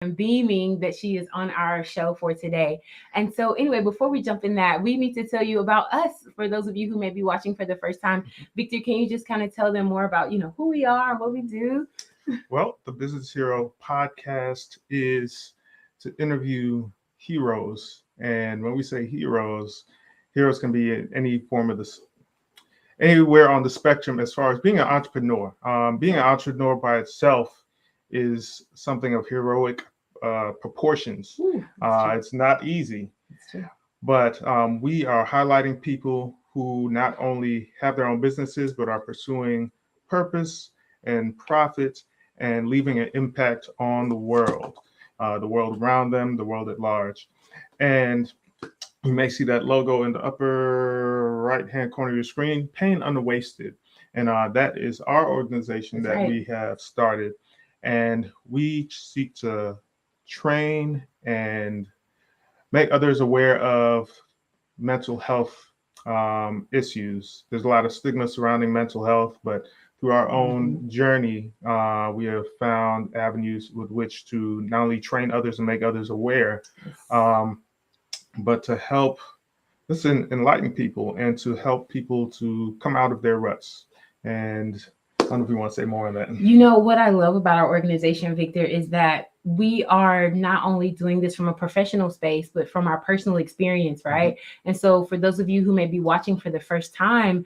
am beaming that she is on our show for today. And so, anyway, before we jump in that, we need to tell you about us. For those of you who may be watching for the first time, Victor, can you just kind of tell them more about, who we are and what we do? Well, the Business Hero podcast is to interview heroes. And when we say heroes, heroes can be in any form of this, anywhere on the spectrum as far as being an entrepreneur. Being an entrepreneur by itself is something of heroic proportions. Ooh, It's not easy, that's true. but we are highlighting people who not only have their own businesses, but are pursuing purpose and profit and leaving an impact on the world around them, the world at large. And you may see that logo in the upper right-hand corner of your screen, Pain Unwasted. And that is our organization That's that right. we have started. And we seek to train and make others aware of mental health issues. There's a lot of stigma surrounding mental health, but through our own Mhm. journey, we have found avenues with which to not only train others and make others aware, Yes. but to help enlighten people and to help people to come out of their ruts. And I don't know if you want to say more on that. What I love about our organization, Victor, is that we are not only doing this from a professional space, but from our personal experience, right? And so, for those of you who may be watching for the first time,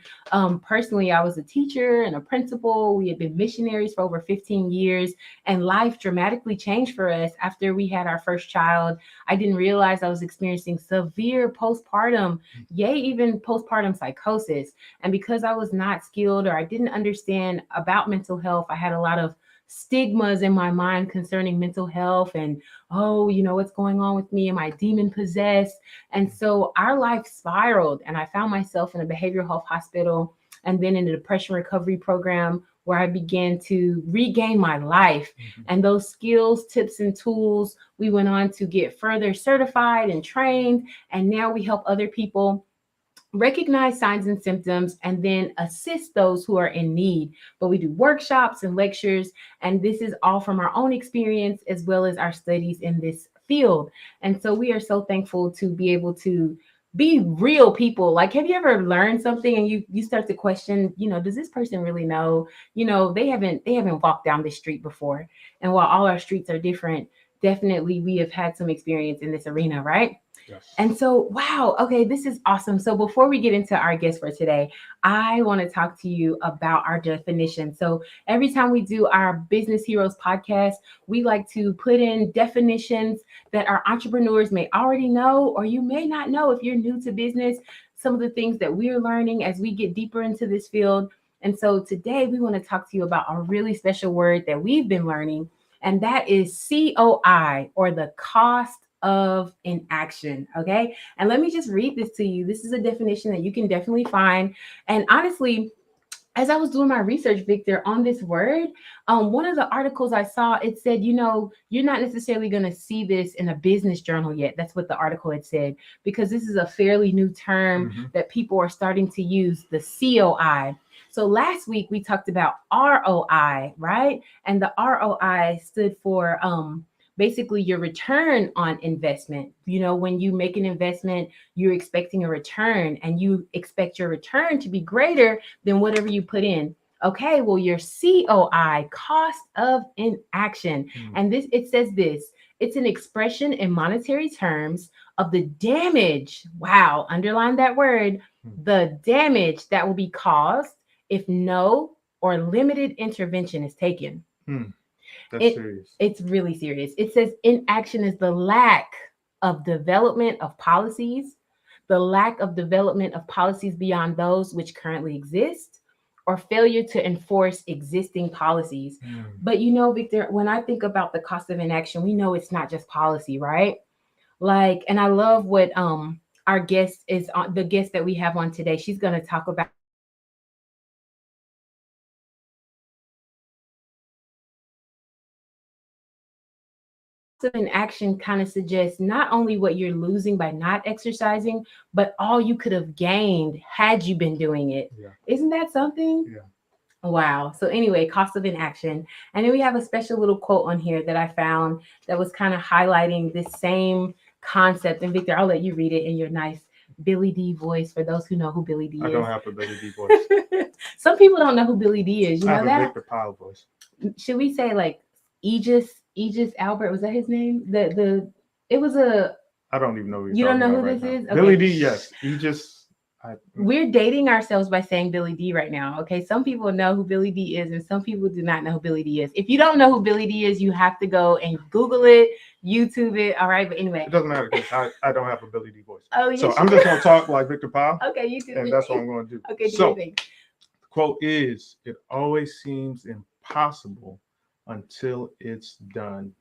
personally, I was a teacher and a principal. We had been missionaries for over 15 years, and life dramatically changed for us after we had our first child. I didn't realize I was experiencing severe postpartum, yay, even postpartum psychosis. And because I was not skilled or I didn't understand about mental health, I had a lot of stigmas in my mind concerning mental health and, oh, what's going on with me? Am I demon possessed? And so our life spiraled, and I found myself in a behavioral health hospital and then in a depression recovery program where I began to regain my life. And those skills, tips, and tools, we went on to get further certified and trained. And now we help other people recognize signs and symptoms and then assist those who are in need. But we do workshops and lectures, and this is all from our own experience as well as our studies in this field. And so we are so thankful to be able to be real people. Like, have you ever learned something and you start to question, does this person really know? They haven't walked down this street before. And while all our streets are different, definitely we have had some experience in this arena, right? Yes. And so, wow, okay, this is awesome. So, before we get into our guest for today, I want to talk to you about our definition. So, every time we do our Business Heroes podcast, we like to put in definitions that our entrepreneurs may already know, or you may not know if you're new to business, some of the things that we're learning as we get deeper into this field. And so, today we want to talk to you about a really special word that we've been learning, and that is COI, or the cost of inaction. Okay. And let me just read this to you. This is a definition that you can definitely find. And honestly, as I was doing my research, Victor, on this word, one of the articles I saw, it said, you're not necessarily going to see this in a business journal yet. That's what the article had said, because this is a fairly new term that people are starting to use, the COI. So last week we talked about ROI, right? And the ROI stood for basically your return on investment. When you make an investment, you're expecting a return, and you expect your return to be greater than whatever you put in. Okay, well, your COI, cost of inaction. And it says this: it's an expression in monetary terms of the damage. Wow, underline that word, the damage that will be caused if no or limited intervention is taken. That's serious. It's really serious. It says inaction is the lack of development of policies, the lack of development of policies beyond those which currently exist, or failure to enforce existing policies. But Victor, when I think about the cost of inaction, we know it's not just policy, right? Like, and I love what our guest is on, the guest that we have on today. She's going to talk about in action kind of suggests not only what you're losing by not exercising, but all you could have gained had you been doing it. Yeah. Isn't that something? Yeah. Wow. So anyway, cost of inaction. And then we have a special little quote on here that I found that was kind of highlighting this same concept. And Victor, I'll let you read it in your nice Billy D voice for those who know who Billy D I is. don't have a Billy D voice. Some people don't know who Billy D is. You I know have a that? Victor Powell voice. Should we say like Aegis Albert? Was that his name? The it was a I don't even know what you you're don't talking know about who right this now. is? Billy Okay. D, yes. He just, We're dating ourselves by saying Billy D right now. Okay. Some people know who Billy D is, and some people do not know who Billy D is. If you don't know who Billy D is, you have to go and Google it, YouTube it. All right. But anyway. it doesn't matter because I don't have a Billy D voice. Oh, yes. So I'm just going to talk like Victor Powell. Okay. YouTube. And that's what I'm going to do. Okay. Do so your thing. the quote is, it always seems impossible until it's done.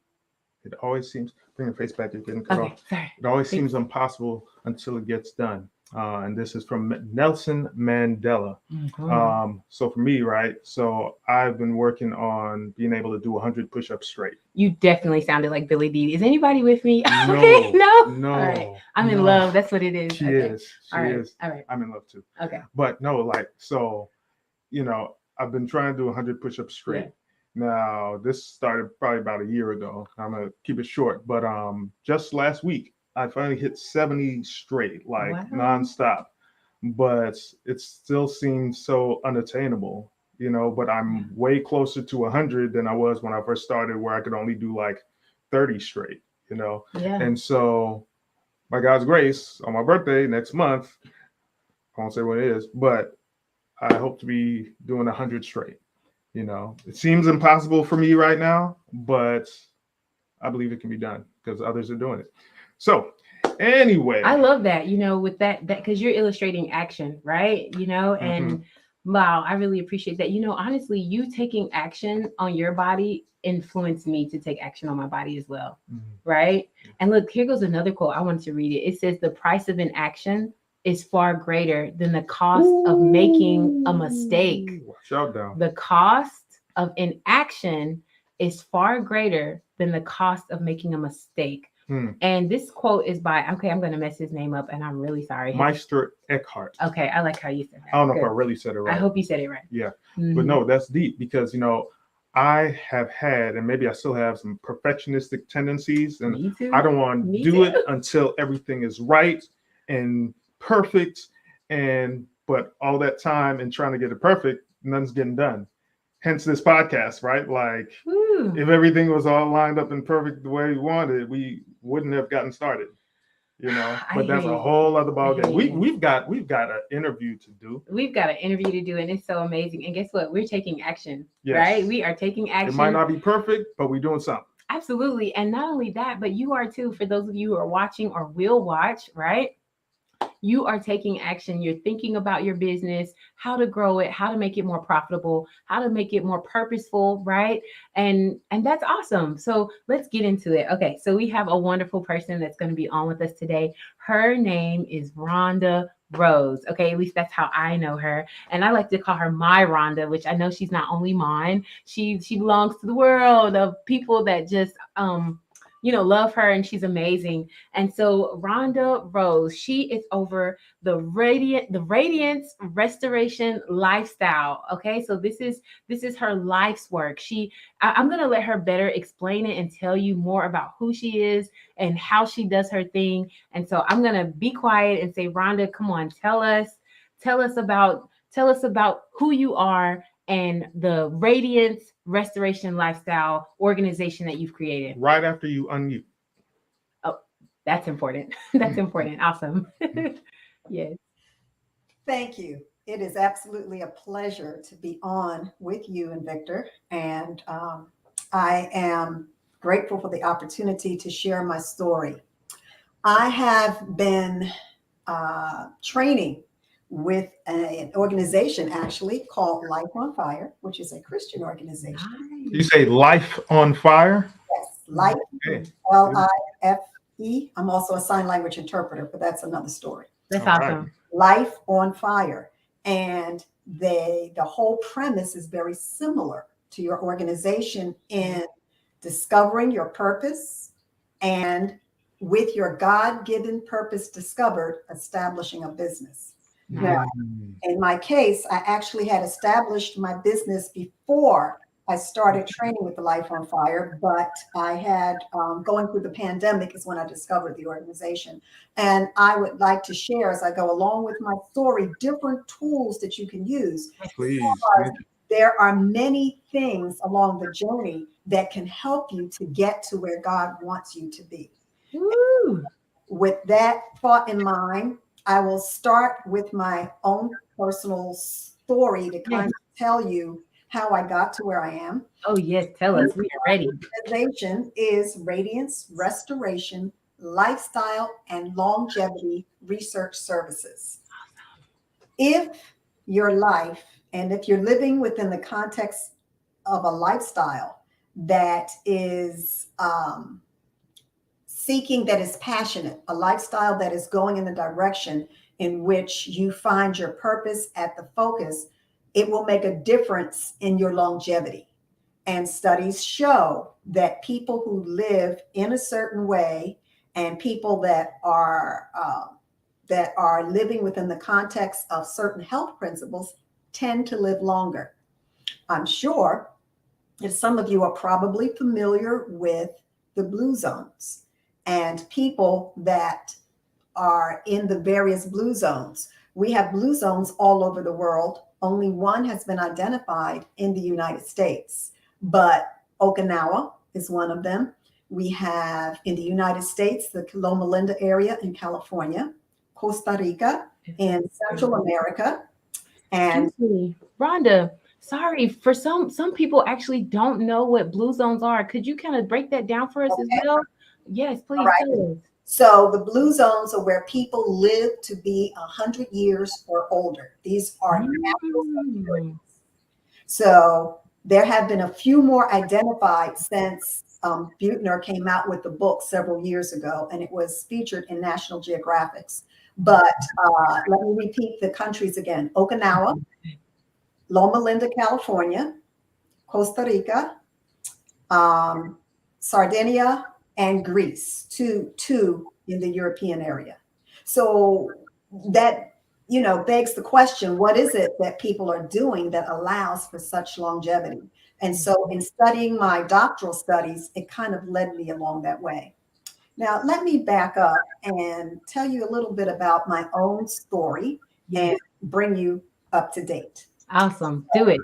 It always seems, bring your face back, you're getting cut Okay. off. Sorry. It always seems impossible until it gets done. And this is from Nelson Mandela. Mhm. So for me, right? So I've been working on being able to do 100 push-ups straight. You definitely sounded like Billy D. Is anybody with me? No, Okay. No. no. All right. I'm in no. love. That's what it is. She Okay. is. She All right. is. All right. I'm in love too. Okay. But no, like, so, I've been trying to do 100 push-ups straight. Yeah. Now, this started probably about a year ago. I'm gonna keep it short, but just last week I finally hit 70 straight, like Wow. nonstop. But it still seems so unattainable, But I'm way closer to 100 than I was when I first started, where I could only do like 30 straight. Yeah. And so, by God's grace, on my birthday next month, I won't say what it is, but I hope to be doing 100 straight. It seems impossible for me right now, but I believe it can be done because others are doing it. So, anyway, I love that, with that because you're illustrating action, right? And wow, I really appreciate that. Honestly, you taking action on your body influenced me to take action on my body as well, right? And look, here goes another quote. I wanted to read it. It says, "The price of inaction is far greater than the cost of making a mistake." Shout down. The cost of inaction is far greater than the cost of making a mistake. And this quote is by, okay, I'm going to mess his name up and I'm really sorry. Meister Eckhart. Okay, I like how you said that. I don't know if I really said it right. I hope you said it right. Yeah. But no, that's deep because, I have had, and maybe I still have, some perfectionistic tendencies. And Me too. I don't want to do it until everything is right and perfect. But all that time and trying to get it perfect, nothing's getting done. Hence this podcast, right? Like, if everything was all lined up and perfect the way we wanted, we wouldn't have gotten started. But that's a whole other ballgame. We've got an interview to do. We've got an interview to do, and it's so amazing. And guess what? We're taking action, yes. Right? We are taking action. It might not be perfect, but we're doing something. Absolutely. And not only that, but you are too, for those of you who are watching or will watch, right? You are taking action. You're thinking about your business, how to grow it, how to make it more profitable, how to make it more purposeful, right? And that's awesome. So let's get into it. Okay, so we have a wonderful person that's going to be on with us today. Her name is Ronda Rose. Okay, at least that's how I know her. And I like to call her my Rhonda, which I know she's not only mine. She belongs to the world of people that just love her, and she's amazing. And so Ronda Rose, she is over the Radiance Restoration Lifestyle. Okay, so this is her life's work. I'm gonna let her better explain it and tell you more about who she is and how she does her thing. And so I'm gonna be quiet and say, Rhonda, come on, tell us about who you are and the Radiance Restoration Lifestyle organization that you've created. Right after you unmute. Oh, that's important. That's important. Awesome. Yes. Thank you. It is absolutely a pleasure to be on with you and Victor. And I am grateful for the opportunity to share my story. I have been training with an organization actually called Life on Fire, which is a Christian organization. Nice. You say Life on Fire? Yes, Life, Okay. Life. I'm also a sign language interpreter, but that's another story. That's All awesome. right. Life on Fire. And the whole premise is very similar to your organization in discovering your purpose, and with your God-given purpose discovered, establishing a business. Now, in my case, I actually had established my business before I started training with the Life on Fire, but I had going through the pandemic is when I discovered the organization. And I would like to share as I go along with my story, different tools that you can use. Please. Because there are many things along the journey that can help you to get to where God wants you to be. Woo. With that thought in mind, I will start with my own personal story to kind of tell you how I got to where I am. Oh, yes. Tell us. We are ready. Organization is Radiance Restoration, Lifestyle, and Longevity Research Services. If your life, and if you're living within the context of a lifestyle that is seeking, that is passionate, a lifestyle that is going in the direction in which you find your purpose at the focus, it will make a difference in your longevity. And studies show that people who live in a certain way and people that are living within the context of certain health principles tend to live longer. I'm sure that some of you are probably familiar with the blue zones and people that are in the various blue zones. We have blue zones all over the world. Only one has been identified in the United States, but Okinawa is one of them. We have in the United States, the Loma Linda area in California, Costa Rica in Central America. And Excuse me, Rhonda, sorry, for some people actually don't know what blue zones are. Could you kind of break that down for us as well? Yes, please tell us. so the blue zones are where people live to be 100 years or older. These are natural areas. So there have been a few more identified since Buechner came out with the book several years ago, and it was featured in National Geographic's. But let me repeat the countries again: Okinawa, Loma Linda, California, Costa Rica, Sardinia, and Greece, two in the European area. So that, begs the question, what is it that people are doing that allows for such longevity? And so in studying my doctoral studies, it kind of led me along that way. Now, let me back up and tell you a little bit about my own story and bring you up to date. Awesome. Do it.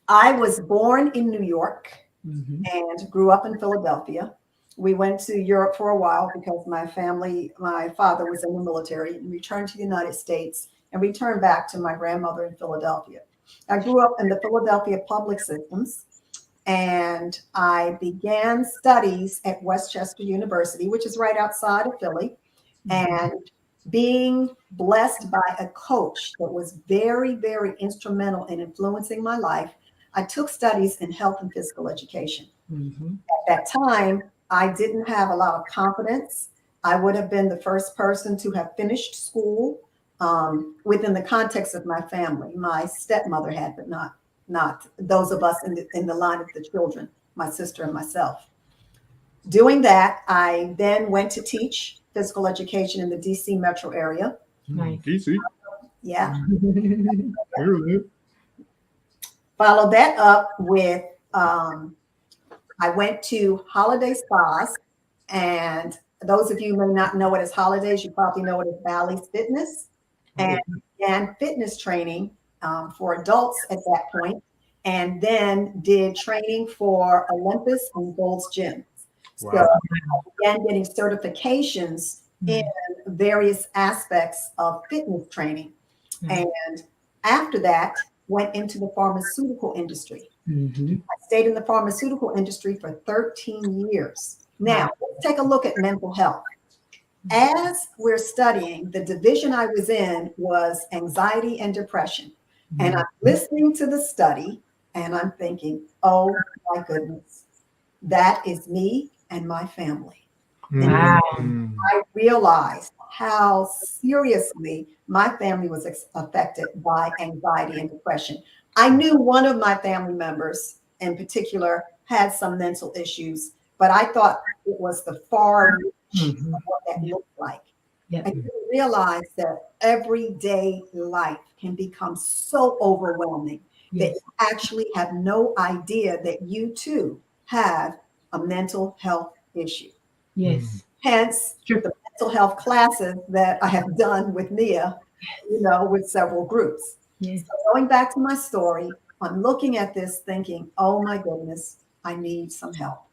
I was born in New York and grew up in Philadelphia. We went to Europe for a while because my father was in the military, and returned to the United States and returned back to my grandmother in Philadelphia. I grew up in the Philadelphia public systems, and I began studies at Westchester University, which is right outside of Philly, and being blessed by a coach that was very, very instrumental in influencing my life, I took studies in health and physical education. At that time, I didn't have a lot of confidence. I would have been the first person to have finished school within the context of my family. My stepmother had, but not those of us in the line of the children, my sister and myself. Doing that, I then went to teach physical education in the DC metro area. Nice. DC. Yeah. Here. Followed that up with I went to holiday spas, and those of you who may not know what is holidays, you probably know what is Bally's Fitness, and began fitness training for adults at that point, and then did training for Olympus and Gold's Gym. Wow. So I began getting certifications in various aspects of fitness training. And after that, went into the pharmaceutical industry. I stayed in the pharmaceutical industry for 13 years. Now, let's take a look at mental health. As we're studying, the division I was in was anxiety and depression. And I'm listening to the study and I'm thinking, oh my goodness, that is me and my family. Wow. And I realized how seriously my family was affected by anxiety and depression. I knew one of my family members in particular had some mental issues, but I thought it was the far reach of what that looked like. Yeah. I didn't realize that everyday life can become so overwhelming that Yes. you actually have no idea that you too have a mental health issue. Yes. Hence, True. the mental health classes that I have done with Mia, with several groups. Yes. So going back to my story, I'm looking at this thinking, oh my goodness, I need some help.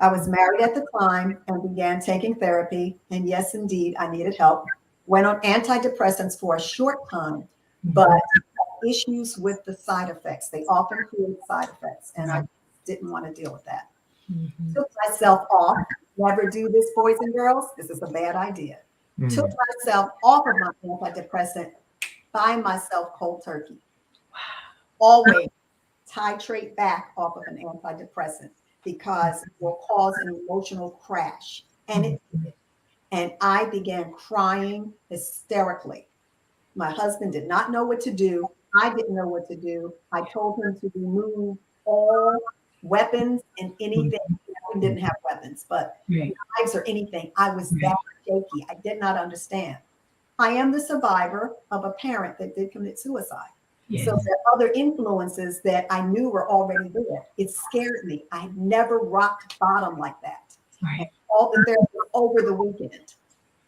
I was married at the time and began taking therapy. And yes, indeed, I needed help. Went on antidepressants for a short time, but issues with the side effects. They often create side effects, and I didn't want to deal with that. Mhm. Took myself off. Never do this, boys and girls. This is a bad idea. Took myself off of my antidepressant by myself cold turkey. Always titrate back off of an antidepressant because it will cause an emotional crash. And it did. And I began crying hysterically. My husband did not know what to do. I didn't know what to do. I told him to remove all weapons and anything. We didn't have weapons, but Right. knives or anything. I was that shaky. I did not understand. I am the survivor of a parent that did commit suicide. So Yes. there are other influences that I knew were already there. It scared me. I had never rocked bottom like that. And Right. all the therapy over the weekend.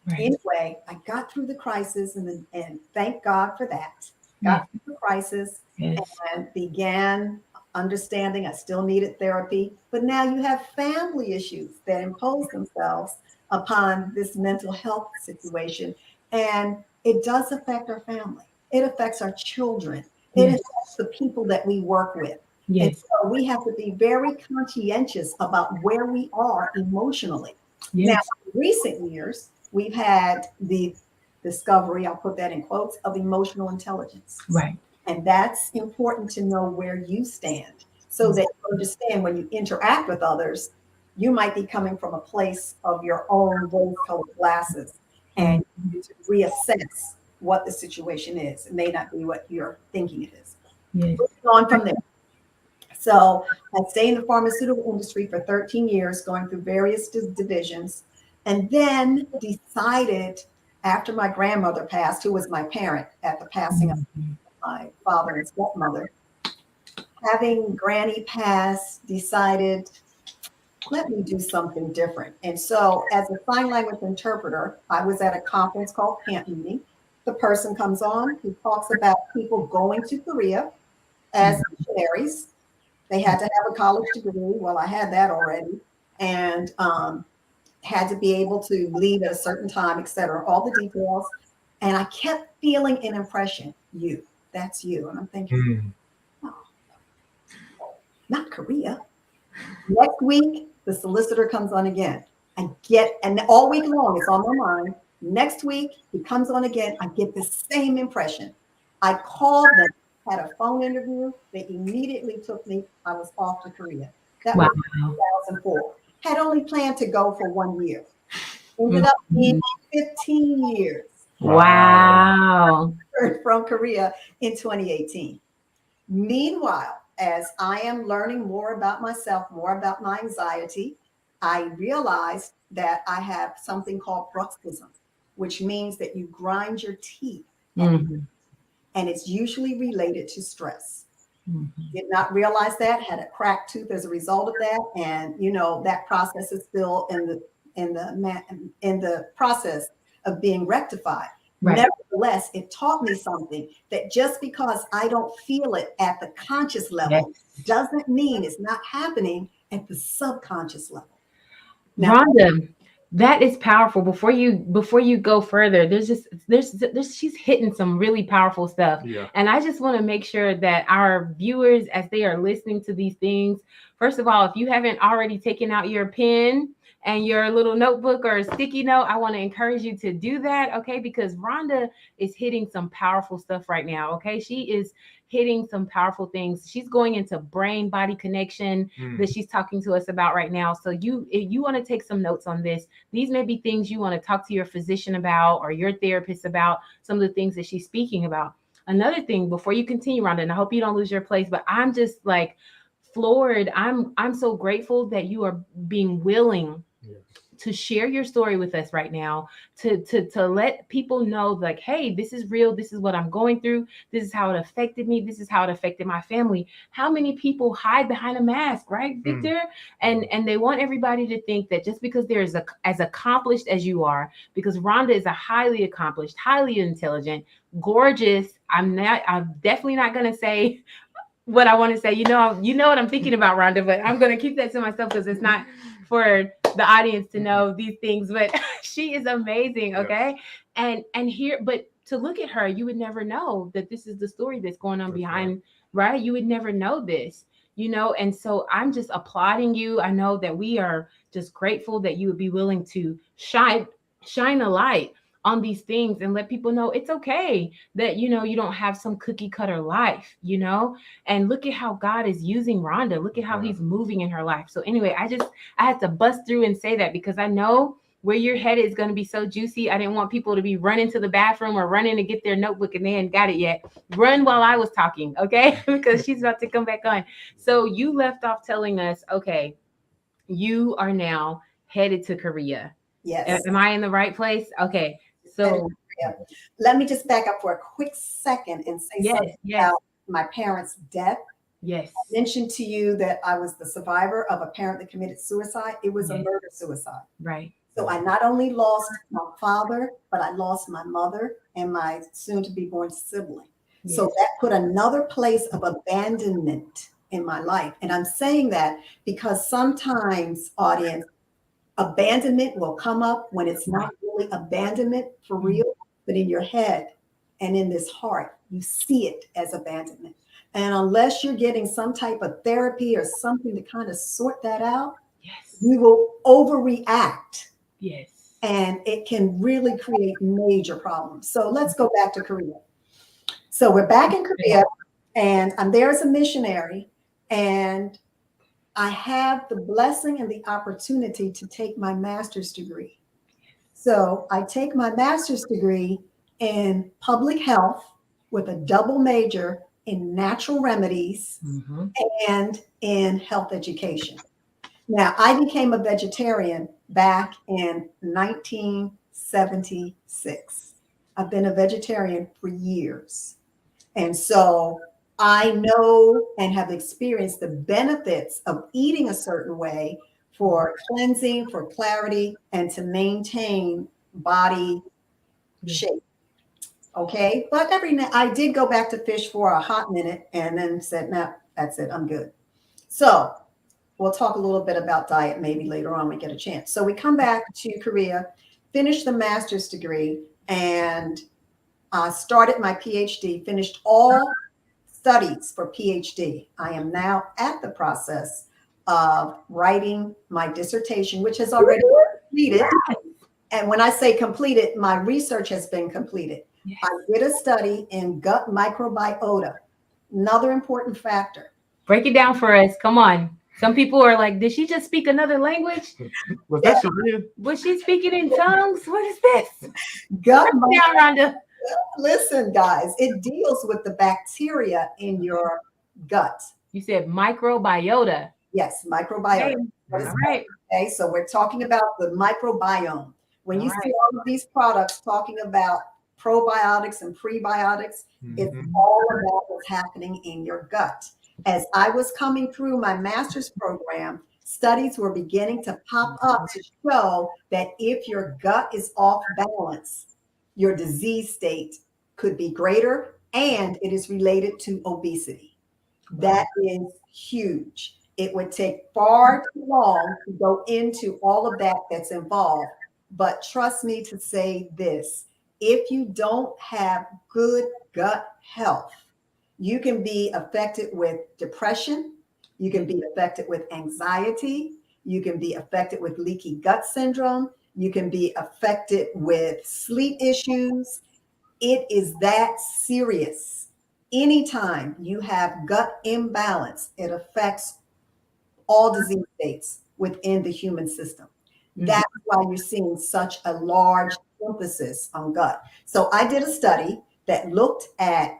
Right. Anyway, I got through the crisis and thank God for that. Yes. Got through the crisis Yes. and began understanding I still needed therapy. But now you have family issues that impose themselves upon this mental health situation. And it does affect our family, it affects our children, it Yes. affects the people that we work with. And Yes. so we have to be very conscientious about where we are emotionally. Now, Yes. in recent years, we've had the discovery, I'll put that in quotes, of emotional intelligence. Right. And that's important to know where you stand so that you understand when you interact with others, you might be coming from a place of your own rose colored glasses and you need to reassess what the situation is. It may not be what you're thinking it is. Yes. Moving on from there. So I stayed in the pharmaceutical industry for 13 years, going through various divisions, and then decided after my grandmother passed, who was my parent at the passing of Mhm. my father and stepmother, having Granny pass, decided, let me do something different. And so, as a sign language interpreter, I was at a conference called Camp Meeting. The person comes on who talks about people going to Korea as missionaries. They had to have a college degree. Well, I had that already, and had to be able to leave at a certain time, et cetera, all the details. And I kept feeling an impression, you, that's you. And I'm thinking, oh, not Korea. Next week, the solicitor comes on again. And all week long, it's on my mind. Next week, he comes on again. I get the same impression. I called them, had a phone interview. They immediately took me. I was off to Korea. That Wow. was 2004. Had only planned to go for 1 year. Ended up being 15 years Wow. from Korea in 2018. Meanwhile, as I am learning more about myself, more about my anxiety, I realized that I have something called bruxism, which means that you grind your teeth, Mhm. and it's usually related to stress. Mhm. Did not realize that, had a cracked tooth as a result of that, and that process is still in the process of being rectified. Right. Nevertheless, it taught me something, that just because I don't feel it at the conscious Yes. level doesn't mean it's not happening at the subconscious level. Now, Rhonda, that is powerful. Before you go further, there's she's hitting some really powerful stuff. Yeah. And I just want to make sure that our viewers, as they are listening to these things, first of all, if you haven't already taken out your pen and your little notebook or sticky note, I want to encourage you to do that, okay? Because Rhonda is hitting some powerful stuff right now, okay? She is hitting some powerful things. She's going into brain body connection that she's talking to us about right now. So if you want to take some notes on this, these may be things you want to talk to your physician about or your therapist about, some of the things that she's speaking about. Another thing before you continue, Rhonda, and I hope you don't lose your place, but I'm just like floored. I'm so grateful that you are being willing to share your story with us right now, to let people know, like, hey, this is real, this is what I'm going through, this is how it affected me, this is how it affected my family. How many people hide behind a mask, right, Victor? And they want everybody to think that just because they're as accomplished as you are, because Rhonda is a highly accomplished, highly intelligent, gorgeous. I'm definitely not gonna say what I want to say. You know what I'm thinking about, Rhonda, but I'm gonna keep that to myself because it's not for the audience to know these things. But she is amazing, okay? And here, but to look at her, you would never know that this is the story that's going on behind, right? You would never know this, and so I'm just applauding you. I know that we are just grateful that you would be willing to shine a light on these things and let people know it's okay that you don't have some cookie cutter life, and look at how God is using Rhonda. Look at how he's moving in her life. So anyway, I had to bust through and say that because I know where you're headed is going to be so juicy. I didn't want people to be running to the bathroom or running to get their notebook and they hadn't got it yet. Run while I was talking, okay? Because she's about to come back on. So you left off telling us, okay, you are now headed to Korea. Yes. Am I in the right place? Okay. So let me just back up for a quick second and say something about my parents' death. Yes. I mentioned to you that I was the survivor of a parent that committed suicide. It was a murder suicide. Right. So I not only lost my father, but I lost my mother and my soon to be born sibling. Yes. So that put another place of abandonment in my life. And I'm saying that because sometimes, audience, abandonment will come up when it's not really abandonment for real, but in your head and in this heart, you see it as abandonment. And unless you're getting some type of therapy or something to kind of sort that out, you will overreact. Yes. And it can really create major problems. So let's go back to Korea. So we're back in Korea and I'm there as a missionary, and I have the blessing and the opportunity to take my master's degree. So I take my master's degree in public health with a double major in natural remedies and in health education. Now, I became a vegetarian back in 1976. I've been a vegetarian for years. And so I know and have experienced the benefits of eating a certain way for cleansing, for clarity, and to maintain body shape. Okay. But I did go back to fish for a hot minute and then said, nah, that's it. I'm good. So we'll talk a little bit about diet maybe later on when we get a chance. So we come back to Korea, finish the master's degree, and started my PhD, finished all studies for PhD. I am now at the process of writing my dissertation, which has already been completed. And when I say completed, my research has been completed. Yes. I did a study in gut microbiota, another important factor. Break it down for us. Come on. Some people are like, did she just speak another language? Was she speaking in tongues? What is this? Gut Rhonda. Listen, guys, it deals with the bacteria in your gut. You said microbiota. Yes, microbiota. Okay. All right. Okay, so we're talking about the microbiome. When you see all of these products talking about probiotics and prebiotics, it's all about what's happening in your gut. As I was coming through my master's program, studies were beginning to pop up to show that if your gut is off balance, your disease state could be greater, and it is related to obesity. That is huge. It would take far too long to go into all of that that's involved. But trust me to say this, if you don't have good gut health, you can be affected with depression. You can be affected with anxiety. You can be affected with leaky gut syndrome. You can be affected with sleep issues. It is that serious. Anytime you have gut imbalance, it affects all disease states within the human system. That's why you're seeing such a large emphasis on gut. So I did a study that looked at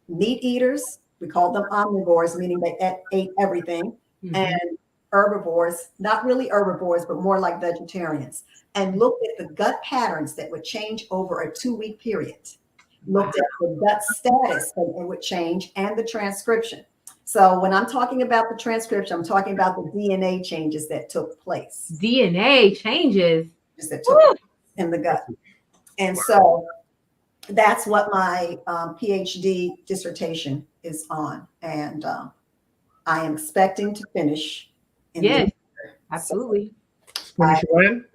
meat eaters. We called them omnivores, meaning they ate everything, and herbivores, not really herbivores, but more like vegetarians, and looked at the gut patterns that would change over a 2-week period. Looked at the gut status that it would change and the transcription. So when I'm talking about the transcription, I'm talking about the DNA changes that took place. DNA changes That took place in the gut. And so that's what my PhD dissertation is on. And I am expecting to finish in yes, absolutely. Finish when?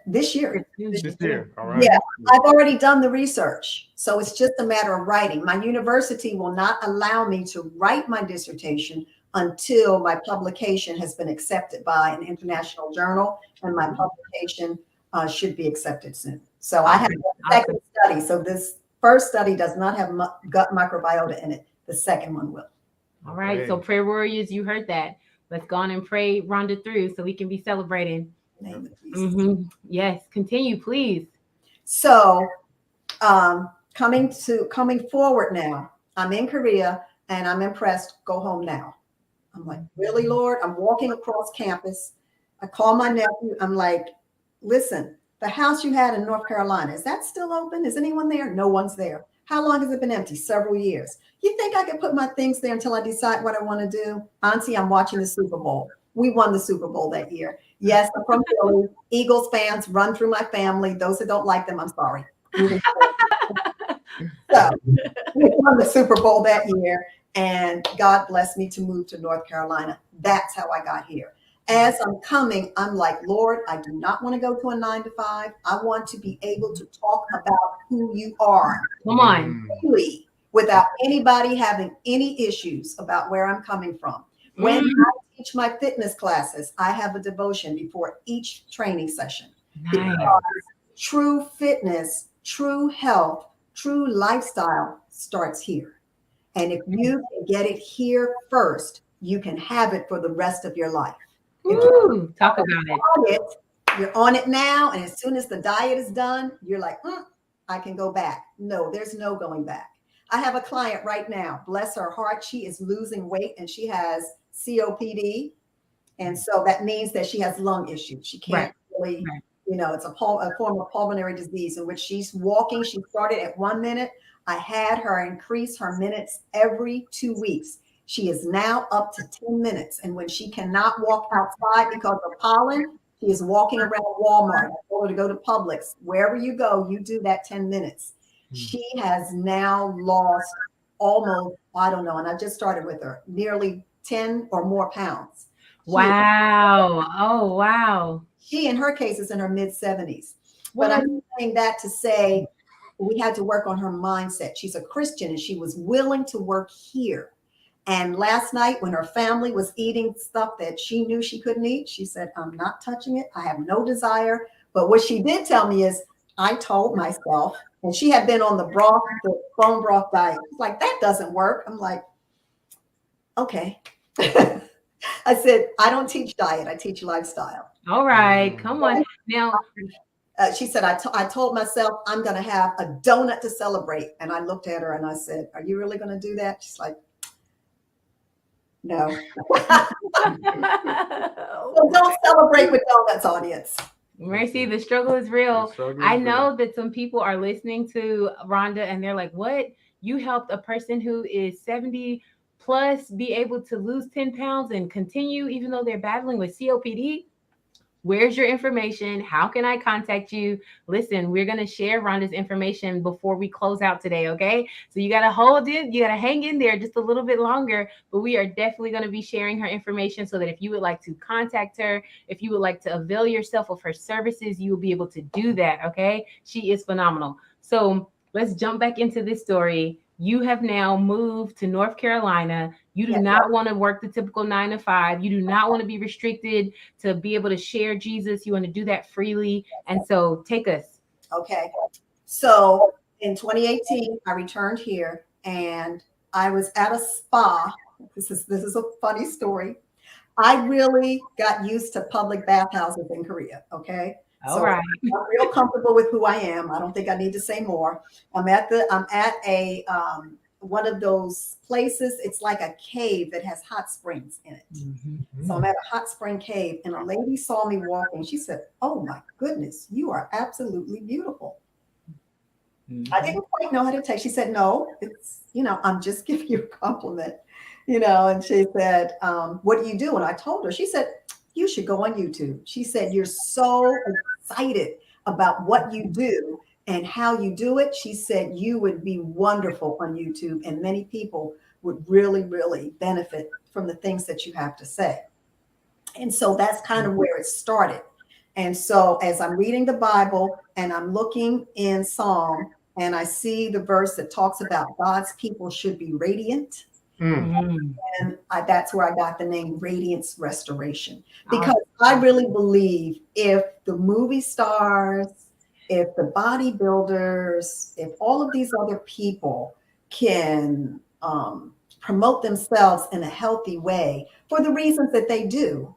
This year. This year. All right. Yeah, I've already done the research. So it's just a matter of writing. My university will not allow me to write my dissertation until my publication has been accepted by an international journal, and my publication should be accepted soon. So I have a second study. So this first study does not have gut microbiota in it. The second one will. All right. Okay. So prayer warriors, you heard that. Let's go on and pray Rhonda through so we can be celebrating. Name of Jesus. Mm-hmm. Yes. Continue, please. So coming forward now, I'm in Korea and I'm impressed. Go home now. I'm like, really, Lord? I'm walking across campus. I call my nephew. I'm like, listen, the house you had in North Carolina, is that still open? Is anyone there? No one's there. How long has it been empty? Several years. You think I could put my things there until I decide what I want to do? Auntie, I'm watching the Super Bowl. We won the Super Bowl that year. Yes, I'm from Philly. Eagles fans run through my family. Those who don't like them, I'm sorry. So we won the Super Bowl that year, and God blessed me to move to North Carolina. That's how I got here. As I'm coming, I'm like, Lord, I do not want to go to a 9-to-5. I want to be able to talk about who you are. Come on. Really, without anybody having any issues about where I'm coming from. When I teach my fitness classes, I have a devotion before each training session. Nice. Because true fitness, true health, true lifestyle starts here. And if you can get it here first, you can have it for the rest of your life. Ooh, talk about it. You're on it now, and as soon as the diet is done, you're like, I can go back. No, there's no going back. I have a client right now, bless her heart, she is losing weight and she has COPD. And so that means that she has lung issues. She can't really, it's a form of pulmonary disease in which she's walking. She started at 1 minute. I had her increase her minutes every 2 weeks. She is now up to 10 minutes. And when she cannot walk outside because of pollen, she is walking around Walmart. I told her to go to Publix. Wherever you go, you do that 10 minutes. She has now lost almost, I don't know, and I just started with her, nearly 10 or more pounds. Wow. Oh, wow. She, in her case, is in her mid-70s. But I'm saying that to say we had to work on her mindset. She's a Christian and she was willing to work here. And last night when her family was eating stuff that she knew she couldn't eat, she said, I'm not touching it. I have no desire. But what she did tell me is, I told myself, and she had been on the bone broth diet. It's like, that doesn't work. I'm like, okay. I said, I don't teach diet. I teach lifestyle. All right. Come on. Now, she said, I told myself I'm going to have a donut to celebrate. And I looked at her and I said, are you really going to do that? She's like, no. So don't celebrate with donuts, audience. Mercy, the struggle is real. I know that some people are listening to Rhonda and they're like, what? You helped a person who is 70 plus be able to lose 10 pounds and continue even though they're battling with COPD? Where's your information? How can I contact you? Listen, we're going to share Rhonda's information before we close out today, okay? So you got to hold it. You got to hang in there just a little bit longer, but we are definitely going to be sharing her information so that if you would like to contact her, if you would like to avail yourself of her services, you will be able to do that, okay? She is phenomenal. So let's jump back into this story. You have now moved to North Carolina. You do not want to work the typical 9-to-5. You do not want to be restricted to be able to share Jesus. You want to do that freely. And so take us. Okay. So in 2018, I returned here and I was at a spa. This is a funny story. I really got used to public bathhouses in Korea. Okay. All right. I'm real comfortable with who I am. I don't think I need to say more. I'm at a one of those places. It's like a cave that has hot springs in it. Mhm. So I'm at a hot spring cave, and a lady saw me walking. She said, "Oh my goodness, you are absolutely beautiful." I didn't quite know how to take. She said, "No, it's, I'm just giving you a compliment, And she said, "What do you do?" And I told her. She said, "You should go on YouTube." She said, "You're so excited about what you do and how you do it." She said, "You would be wonderful on YouTube, and many people would really, really benefit from the things that you have to say." And so that's kind of where it started. And so as I'm reading the Bible and I'm looking in Psalm and I see the verse that talks about God's people should be radiant, Mhm. and that's where I got the name Radiance Restoration. Because I really believe if the movie stars, if the bodybuilders, if all of these other people can promote themselves in a healthy way for the reasons that they do,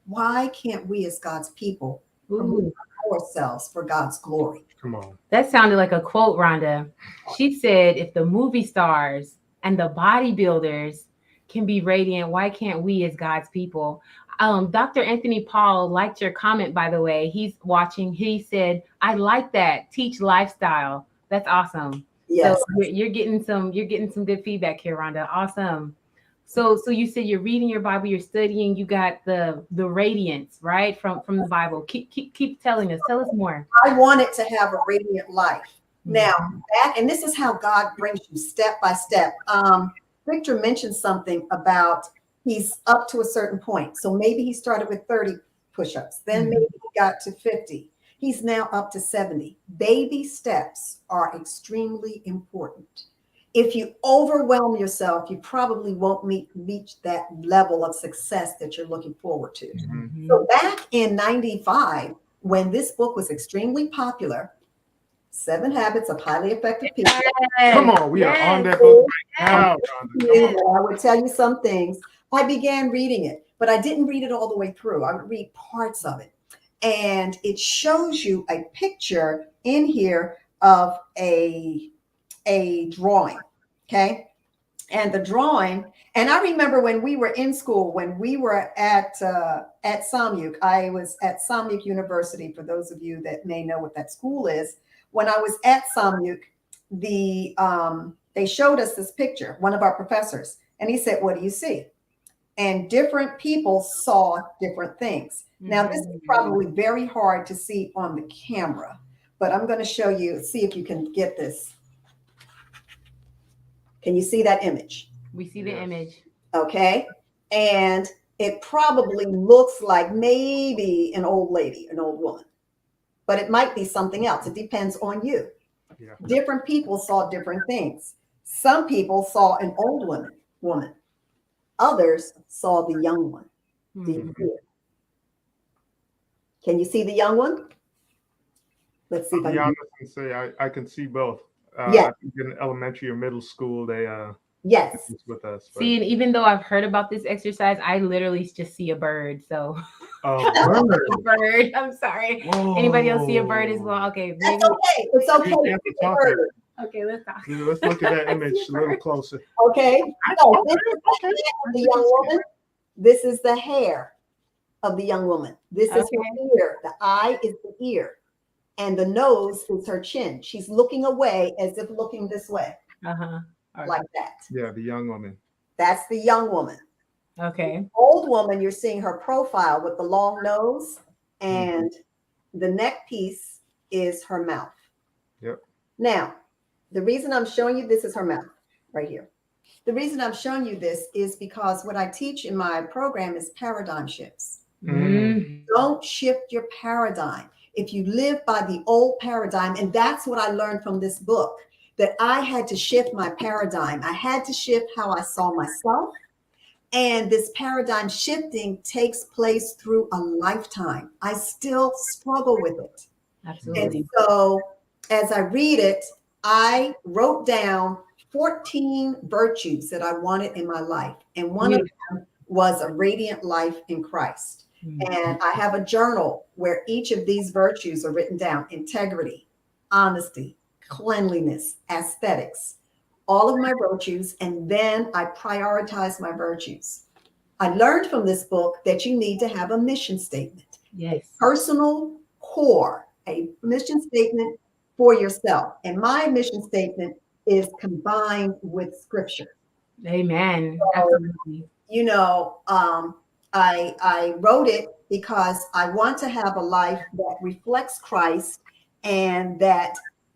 why can't we as God's people promote Ooh, ourselves for God's glory? Come on. that sounded like a quote, Rhonda. She said, if the movie stars and the bodybuilders can be radiant, why can't we as God's people? Dr. Anthony Paul liked your comment, by the way. He's watching. He said, I like that. Teach lifestyle. That's awesome. So Yes. you're getting some good feedback here, Rhonda. Awesome. So you said you're reading your Bible, you're studying, you got the radiance, right? From the Bible. Keep telling us. Tell us more. I wanted to have a radiant life. Now, Mhm. and this is how God brings you step by step. Victor mentioned something about he's up to a certain point. So maybe he started with 30 push-ups, then maybe he got to 50. He's now up to 70. Baby steps are extremely important. If you overwhelm yourself, you probably won't reach that level of success that you're looking forward to. Mhm. So back in 95, when this book was extremely popular, 7 Habits of Highly Effective People, Come on, we are on Yes. that book right now, Rhonda. Come Yes. on. I would tell you some things. I began reading it, but I didn't read it all the way through. I would read parts of it. And it shows you a picture in here of a drawing. Okay. And the drawing, and I remember when we were in school, when we were at Samyuk, I was at Samyuk University, for those of you that may know what that school is. When I was at Samyuk, they showed us this picture, one of our professors, and he said, "What do you see?" And different people saw different things. Now, this is probably very hard to see on the camera, but I'm going to show you, see if you can get this. Can you see that image? We see the Yes. image. Okay. And it probably looks like maybe an old lady, an old woman, but it might be something else. It depends on you. Yeah. Different people saw different things. Some people saw an old woman. Others saw the young one. Do you see it? Can you see the young one? Let's see if I'll I be can. honest and say I can see both. Yes. I think in elementary or middle school they Yes. did this with us. But See, and even though I've heard about this exercise, I literally just see a bird. So bird. a bird. I'm sorry. Anybody else see a bird as well? Okay, maybe. That's okay. It's okay. We have to talk at it. Okay, let's talk. Yeah, let's look at that image a little closer. Okay. So this is the head of the young woman. This is the hair of the young woman. This is her ear. The eye is the ear. And the nose is her chin. She's looking away as if looking this way, Uh-huh. like that. Yeah, the young woman. That's the young woman. Okay. Old woman, you're seeing her profile with the long nose, and the neck piece is her mouth. Yep. Now, the reason I'm showing you this is her mouth right here. The reason I'm showing you this is because what I teach in my program is paradigm shifts. Don't shift your paradigm. If you live by the old paradigm, and that's what I learned from this book, that I had to shift my paradigm. I had to shift how I saw myself. And this paradigm shifting takes place through a lifetime. I still struggle with it. Absolutely. And so as I read it, I wrote down 14 virtues that I wanted in my life. And one of them was a radiant life in Christ. And I have a journal where each of these virtues are written down: integrity, honesty, cleanliness, aesthetics, all of my virtues, and then I prioritize my virtues. I learned from this book that you need to have a mission statement, a Yes. personal core, a mission statement for yourself. And my mission statement is combined with scripture. Amen. So, Absolutely. you know, I wrote it because I want to have a life that reflects Christ, and that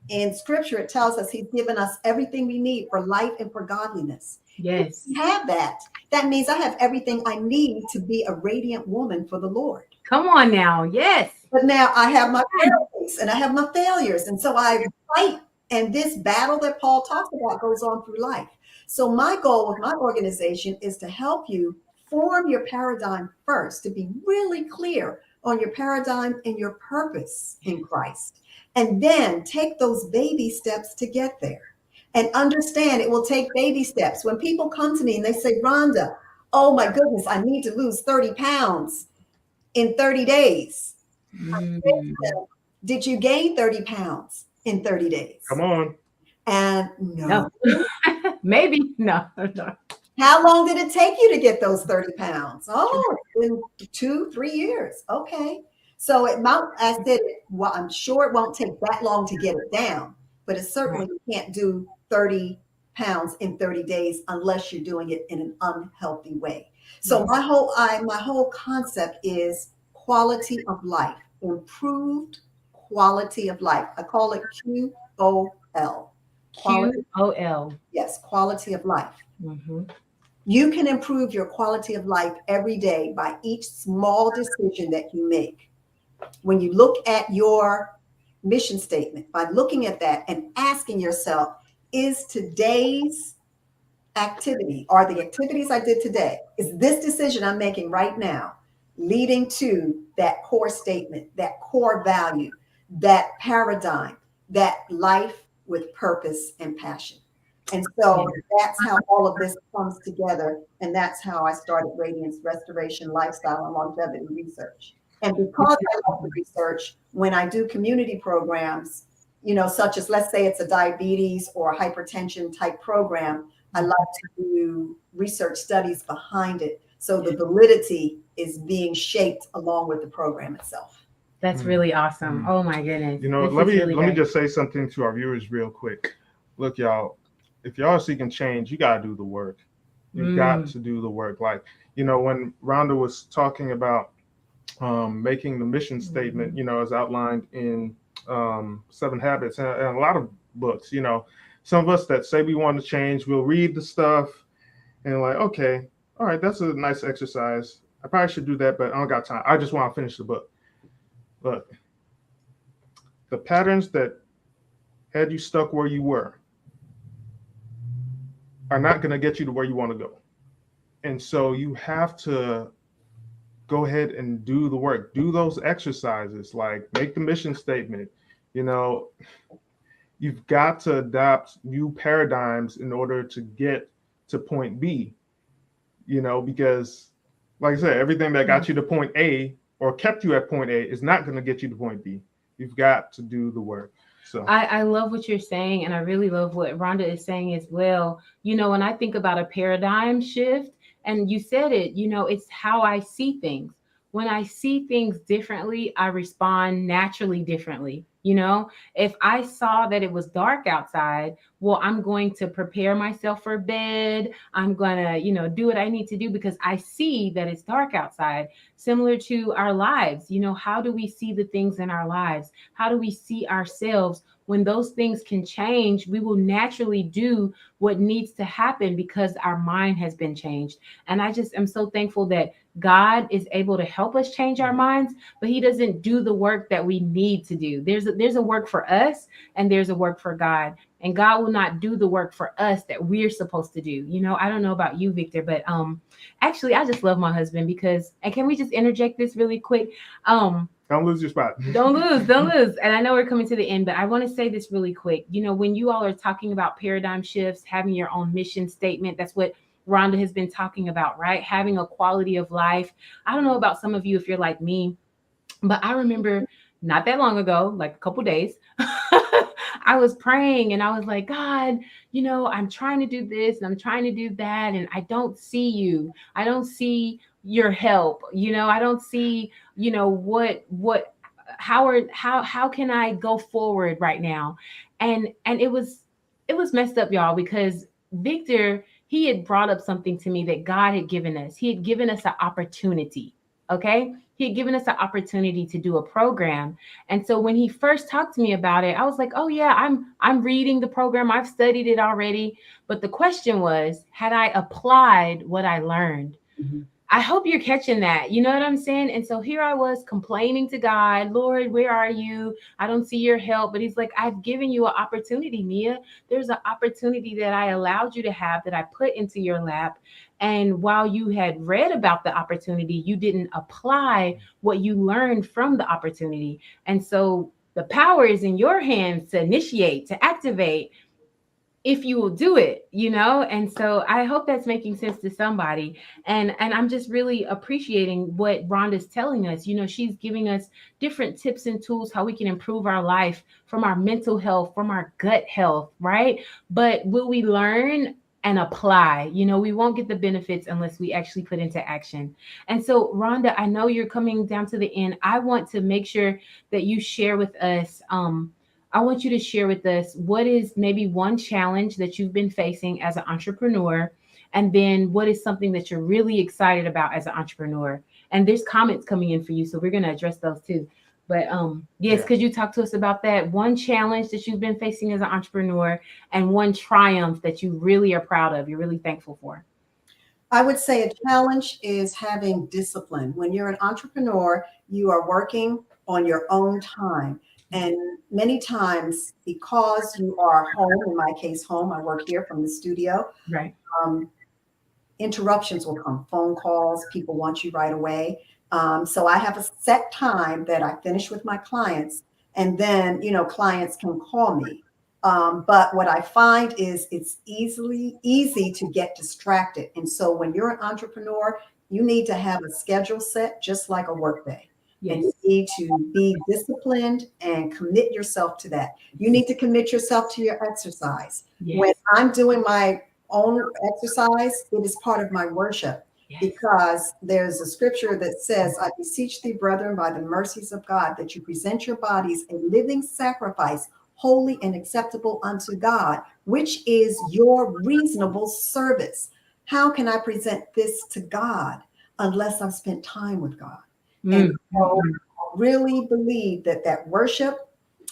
in scripture it tells us he's given us everything we need for life and for godliness. If Yes. we have that, that means I have everything I need to be a radiant woman for the Lord. Come on now. Yes. But now I have my failures and I have my failures. And so I fight. And this battle that Paul talks about goes on through life. So my goal with my organization is to help you form your paradigm first, to be really clear on your paradigm and your purpose in Christ. And then take those baby steps to get there. And understand it will take baby steps. When people come to me and they say, Rhonda, oh my goodness, I need to lose 30 pounds in 30 days. Mm. Did you gain 30 pounds in 30 days? Come on. And No. no. Maybe. No. No. How long did it take you to get those 30 pounds? Oh, it's been 2, 3 years. Okay. So it might, I said, well, I'm sure it won't take that long to get it down, but it certainly can't do 30 pounds in 30 days unless you're doing it in an unhealthy way. So my whole concept is quality of life, improved quality of life. I call it QOL. Quality, QOL. yes, quality of life. Mm-hmm. You can improve your quality of life every day by each small decision that you make. When you look at your mission statement, by looking at that and asking yourself, is today's activity, or the activities I did today, is this decision I'm making right now leading to that core statement, that core value, that paradigm, that life with purpose and passion? And so that's how all of this comes together. And that's how I started Radiance Restoration, Lifestyle, and Longevity Research. And because I love the research, when I do community programs, such as, let's say it's a diabetes or hypertension type program, I like to do research studies behind it. So the validity is being shaped along with the program itself. That's really awesome. Oh my goodness. Let me just say something to our viewers real quick. Look, y'all, if y'all are seeking change, you got to do the work. You've got to do the work. Like, when Rhonda was talking about making the mission statement, as outlined in 7 Habits and a lot of books, some of us that say we want to change, we'll read the stuff and like, okay, all right, that's a nice exercise. I probably should do that, but I don't got time. I just want to finish the book. Look, the patterns that had you stuck where you were are not going to get you to where you want to go. And so you have to go ahead and do the work, do those exercises, like make the mission statement. You've got to adopt new paradigms in order to get to point B, because like I said, everything that got you to point A or kept you at point A is not going to get you to point B. You've got to do the work. So I love what you're saying, and I really love what Rhonda is saying as well. When I think about a paradigm shift, and you said it, it's how I see things. When I see things differently, I respond naturally differently. If I saw that it was dark outside, well, I'm going to prepare myself for bed. I'm going to, do what I need to do because I see that it's dark outside. Similar to our lives, how do we see the things in our lives? How do we see ourselves? When those things can change, we will naturally do what needs to happen because our mind has been changed. And I just am so thankful that God is able to help us change our minds, but he doesn't do the work that we need to do. There's a work for us and there's a work for God. And God will not do the work for us that we're supposed to do. I don't know about you, Victor, but actually I just love my husband because, and can we just interject this really quick? Don't lose your spot. Don't lose. And I know we're coming to the end, but I want to say this really quick. When you all are talking about paradigm shifts, having your own mission statement, that's what Rhonda has been talking about, right? Having a quality of life. I don't know about some of you if you're like me, but I remember not that long ago, like a couple days, I was praying and I was like, God, I'm trying to do this and I'm trying to do that. And I don't see you. I don't see your help. I don't see, how can I go forward right now? And it was messed up, y'all, because Victor, he had brought up something to me that God had given us. He had given us an opportunity. Okay. He had given us an opportunity to do a program. And so when he first talked to me about it, I was like, oh yeah, I'm reading the program. I've studied it already. But the question was, had I applied what I learned? Mhm. I hope you're catching that. You know what I'm saying? And so here I was complaining to God, Lord, where are you? I don't see your help. But he's like, I've given you an opportunity, Mia. There's an opportunity that I allowed you to have, that I put into your lap. And while you had read about the opportunity, you didn't apply what you learned from the opportunity. And so the power is in your hands to initiate, to activate, if you will do it. And so I hope that's making sense to somebody. And I'm just really appreciating what Rhonda's telling us. She's giving us different tips and tools how we can improve our life, from our mental health, from our gut health, right? But will we learn and apply? We won't get the benefits unless we actually put into action. And so, Rhonda, I know you're coming down to the end. I want to make sure that you share with us, I want you to share with us, what is maybe one challenge that you've been facing as an entrepreneur, and then what is something that you're really excited about as an entrepreneur. And there's comments coming in for you, so we're going to address those too. But yes, Yeah. could you talk to us about that one challenge that you've been facing as an entrepreneur, and one triumph that you really are proud of, you're really thankful for? I would say a challenge is having discipline. When you're an entrepreneur, you are working on your own time. And many times, because you are home, in my case, home, I work here from the studio, Right. um, interruptions will come, phone calls, people want you right away. So I have a set time that I finish with my clients, and then, clients can call me. But what I find is it's easy to get distracted. And so when you're an entrepreneur, you need to have a schedule set just like a workday. And Yes. you need to be disciplined and commit yourself to that. You need to commit yourself to your exercise. When Yes. I'm doing my own exercise, it is part of my worship, Yes. because there's a scripture that says, I beseech thee, brethren, by the mercies of God, that you present your bodies a living sacrifice, holy and acceptable unto God, which is your reasonable service. How can I present this to God unless I've spent time with God? And Mm, mm, so mm. I really believe that worship,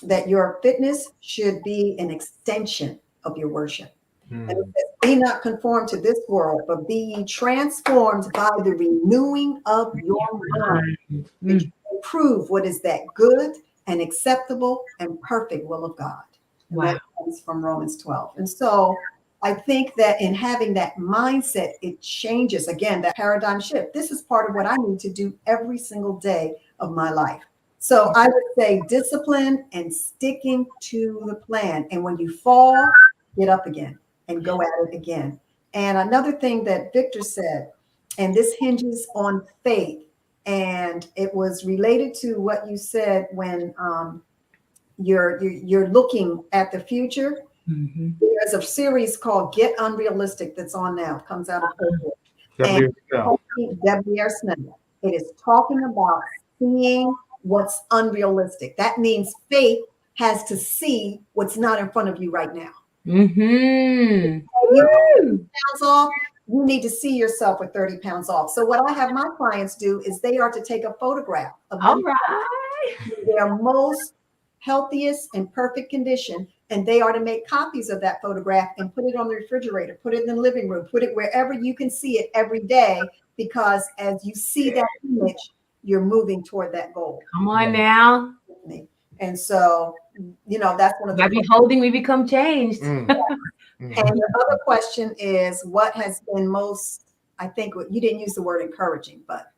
that your fitness should be an extension of your worship. And it Mm. says, be not conformed to this world, but be ye transformed by the renewing of your mind, that you Mm. may prove what is that good and acceptable and perfect will of God. And Wow. that comes from Romans 12. And so I think that in having that mindset, it changes, again, that paradigm shift. This is part of what I need to do every single day of my life. So I would say discipline and sticking to the plan. And when you fall, get up again and go at it again. And another thing that Victor said, and this hinges on faith, and it was related to what you said when you're looking at the future. Mhm. There's a series called Get Unrealistic that's on now. It comes out of Facebook. And WSL. WR Snell. It is talking about seeing what's unrealistic. That means faith has to see what's not in front of you right now. Mhm. You Woo! pounds off, you need to see yourself with 30 pounds off. So what I have my clients do is they are to take a photograph of All them right. in their most healthiest and perfect condition, and they are to make copies of that photograph and put it on the refrigerator, put it in the living room, put it wherever you can see it every day, because as you see that image, you're moving toward that goal. Come on now. And so, that's one of By the. beholding, we become changed. Mm. And Mm. the other question is, what has been most, I think you didn't use the word encouraging, but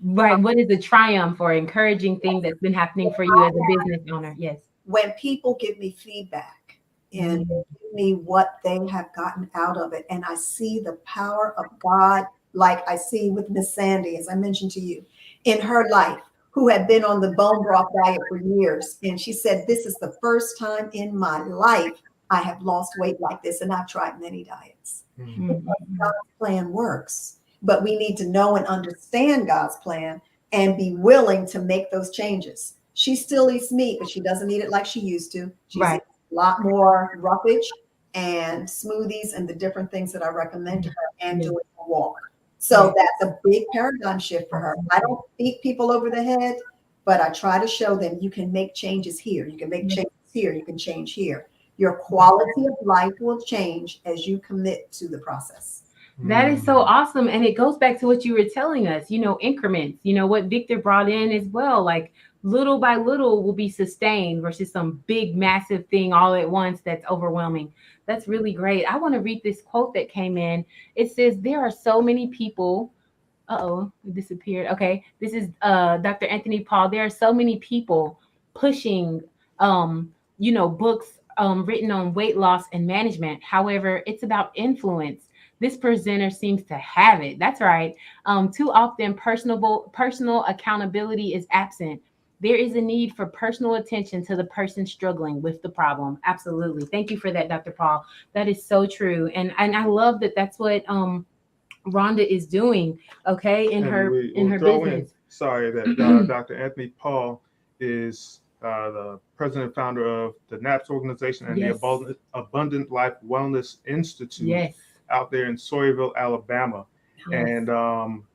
Right. What is the triumph or encouraging thing that's been happening for you as a business owner? Yes. when people give me feedback and Mm. give me what they have gotten out of it, and I see the power of God, like I see with Miss Sandy, as I mentioned to you, in her life, who had been on the bone broth diet for years. And she said, this is the first time in my life I have lost weight like this. And I've tried many diets. Because God's plan works. But we need to know and understand God's plan and be willing to make those changes. She still eats meat, but she doesn't eat it like she used to. She's Right. a lot more roughage and smoothies and the different things that I recommend to her, and doing a walk. So that's a big paradigm shift for her. I don't beat people over the head, but I try to show them you can make changes here. You can make changes here. You can change here. Your quality of life will change as you commit to the process. That is so awesome. And it goes back to what you were telling us, increments, what Victor brought in as well. Like little by little will be sustained versus some big, massive thing all at once that's overwhelming. That's really great. I want to read this quote that came in. It says, there are so many people. Uh-oh, it disappeared. Okay. This is Dr. Anthony Paul. There are so many people pushing, books written on weight loss and management. However, it's about influence. This presenter seems to have it. That's right. Too often, personal accountability is absent. There is a need for personal attention to the person struggling with the problem. Absolutely. Thank you for that, Dr. Paul. That is so true. And I love that that's what Rhonda is doing, okay, in her business. Sorry, that Dr. Anthony Paul is the president and founder of the NAPS organization and the Abundant Life Wellness Institute out there in Sawyerville, Alabama. And